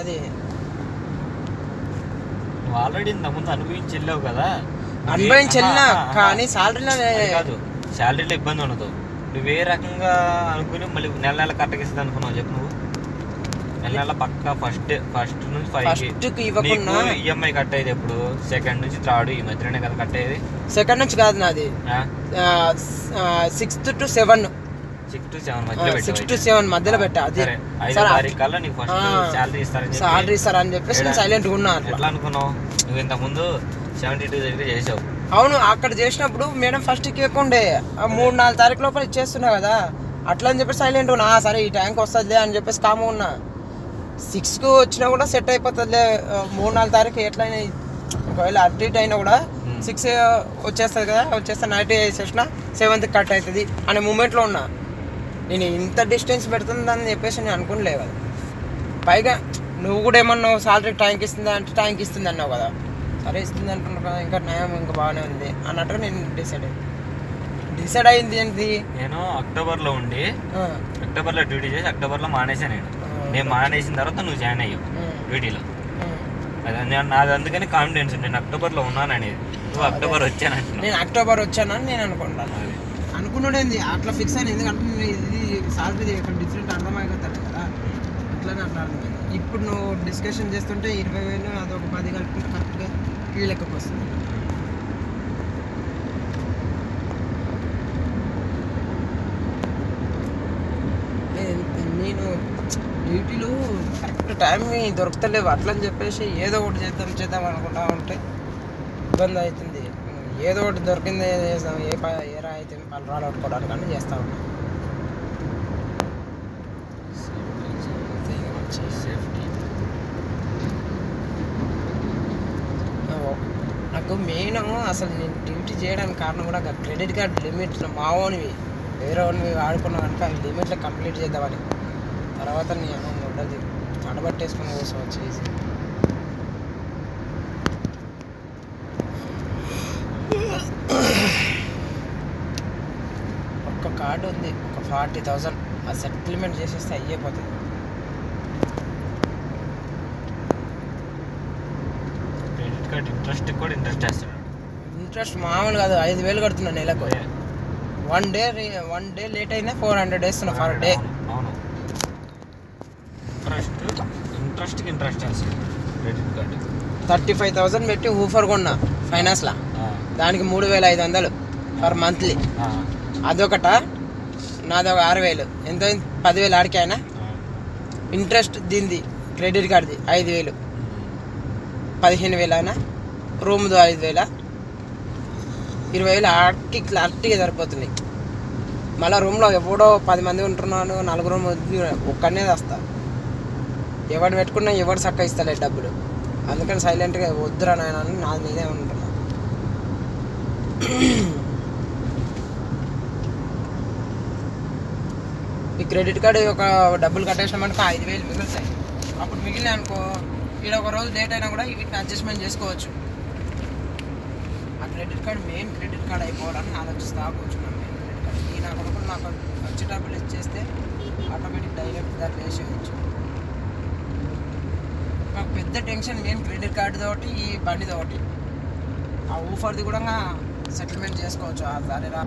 అది నువ్వు ఆల్రెడీ ఇంతకుముందు అనుభవించి వెళ్ళావు కదా. అనుభవించి వెళ్ళినా కానీ శాలరీలో కాదు, శాలరీలో ఇబ్బంది ఉండదు. నువ్వు ఏ రకంగా అనుకుని మళ్ళీ నెల నెల కరెక్ట్గా ఇస్తుంది అనుకున్నావు చెప్పు. నువ్వు నెల నెల పక్కా ఫస్ట్ నుంచి 5 ఈఎంఐ కట్ అయ్యేది ఎప్పుడు? సెకండ్ నుంచి థర్డ్ ఈ మధ్యలోనే కదా కట్ అయ్యేది. సెకండ్ నుంచి కాదు నాది 6 to 7 మధ్యలో పెట్టా. అది శాలరీ ఇస్తారని చెప్పేసి సైలెంట్ గా ఉన్నా. ఎట్లా అనుకున్నావు? నువ్వు ఇంత ముందు 72 దగ్గర చేసావు. అవును, అక్కడ చేసినప్పుడు మేడం ఫస్ట్ ఇవ్వకుండే 3-4 తారీఖు లోపల ఇచ్చేస్తున్నా కదా, అట్లా అని చెప్పేసి సైలెంట్ ఉన్నా. సరే ఈ ట్యాంక్ వస్తుందిలే అని చెప్పేసి కాము ఉన్నా. 6కు వచ్చినా కూడా సెట్ అయిపోతుందిలే, 3-4 తారీఖు ఎట్లయినా ఒకవేళ అటు ఇటు అయినా కూడా 6 వచ్చేస్తుంది కదా, వచ్చేస్తే నైట్ వేసేసిన 7th కట్ అవుతుంది అనే మూమెంట్లో ఉన్నా. నేను ఇంత డిస్టెన్స్ పెడుతుందని చెప్పేసి నేను అనుకోలే కదా. పైగా నువ్వు కూడా ఏమన్నావు సాలరీ ట్యాంక్ ఇస్తుందా అంటే ట్యాంక్ ఇస్తుంది అన్నావు కదా. సరే ఇస్తుంది అంటున్నావు కదా, ఇంకా న్యాయం ఇంకా బాగానే ఉంది అన్నట్టుగా నేను డిసైడ్ అయింది. ఏంటి, నేను అక్టోబర్లో ఉండి అక్టోబర్లో డ్యూటీ చేసి అక్టోబర్లో మానేసాను. నేను మానేసిన తర్వాత నువ్వు జాయిన్ అయ్యావు డ్యూటీలో. నాది అందుకని కాన్ఫిడెన్స్ నేను అక్టోబర్లో ఉన్నాను అనేది. నువ్వు అక్టోబర్ వచ్చానంటే నేను అక్టోబర్ వచ్చానని నేను అనుకుంటాను. అనుకున్నాడేంది అట్లా ఫిక్స్ అయిన, ఎందుకంటే ఇది సాలరీ ఇక్కడ డిఫరెంట్ అర్థమైపోతాడు కదా, అట్లనే అట్లా అర్థమైంది. ఇప్పుడు నువ్వు డిస్కషన్ చేస్తుంటే 20,000 అదొక 10 కలిపి కరెక్ట్గా ఈ లెక్కకు వస్తుంది. నేను డ్యూటీలో కరెక్ట్ టైం దొరుకుతలేవు, అట్లా అని చెప్పేసి ఏదో ఒకటి చేద్దాం అనుకుంటా ఉంటే ఇబ్బంది అవుతుంది. ఏదో ఒకటి దొరికింది చేస్తాం, ఏ రా అయితే వాళ్ళు రాలనుకోవడానికి అని చేస్తా ఉంటాం. నాకు మెయిన్ అసలు నేను డ్యూటీ చేయడానికి కారణం కూడా క్రెడిట్ కార్డ్ లిమిట్ మావోనివి వేరే వాడిని వాడుకున్నా కనుక అవి లిమిట్లో కంప్లీట్ చేద్దామని. తర్వాత నేను ఉండదు అడబట్టేసుకుని కోసం వచ్చేసి ఒక్క కార్డు ఉంది, ఒక 40,000 ఆ సెటిల్మెంట్ చేసేస్తే అయిపోతుంది. క్రెడిట్ కార్డ్ ఇంట్రెస్ట్ కూడా ఇంట్రెస్ట్ వేస్తాడు. ఇంట్రెస్ట్ మామూలు కాదు, 5,000 కడుతున్నా నెలకు. వన్ డే లేట్ అయినా 400 వేస్తున్నా ఫర్ డే. అవును, ఇంట్రెస్ట్కి ఇంట్రెస్ట్ వేస్తాడు క్రెడిట్ కార్డు. 35,000 పెట్టి ఊఫర్ కొన్నా ఫైనాన్స్లో, దానికి 3,500 పర్ మంత్లీ. అదొకట, నాదొక 6,000, ఎంత 10,000 ఆడికి అయినా. ఇంట్రెస్ట్ దీనిది క్రెడిట్ కార్డుది 5,000, 15,000 అయినా. రూమ్ది 5,000, 20,000 ఆడికి క్లారిటీగా సరిపోతుంది. మళ్ళీ రూమ్లో ఎవడో 10 మంది ఉంటున్నాను, 4 ఒక్కనే వస్తా. ఎవడు పెట్టుకున్నా ఎవడు చక్క ఇస్తలే డబ్బులు, అందుకని సైలెంట్గా వద్దురా నాయన అని నా మీదే ఉంటున్నా. ఈ క్రెడిట్ కార్డు ఒక డబ్బులు కట్టేసినామంటే 5,000 మిగులుతాయి. అప్పుడు మిగిలిన అనుకో, ఇక్కడ ఒక రోజు లేట్ అయినా కూడా వీటిని అడ్జస్ట్మెంట్ చేసుకోవచ్చు. ఆ credit card main credit card అయిపోవడానికి ఆలోచిస్తా కూర్చున్నాను. మెయిన్ క్రెడిట్ కార్డు ఈ నాకు అనుకుని నాకు వచ్చే డబ్బులు ఇచ్చేస్తే ఆటోమేటిక్ డైరెక్ట్ దాన్ని వేసేయచ్చు. నాకు పెద్ద టెన్షన్ మెయిన్ క్రెడిట్ కార్డుది ఒకటి, ఈ బండిది ఒకటి. ఆ ఊఫర్ది కూడా సెటిల్మెంట్ చేసుకోవచ్చు. సరే రా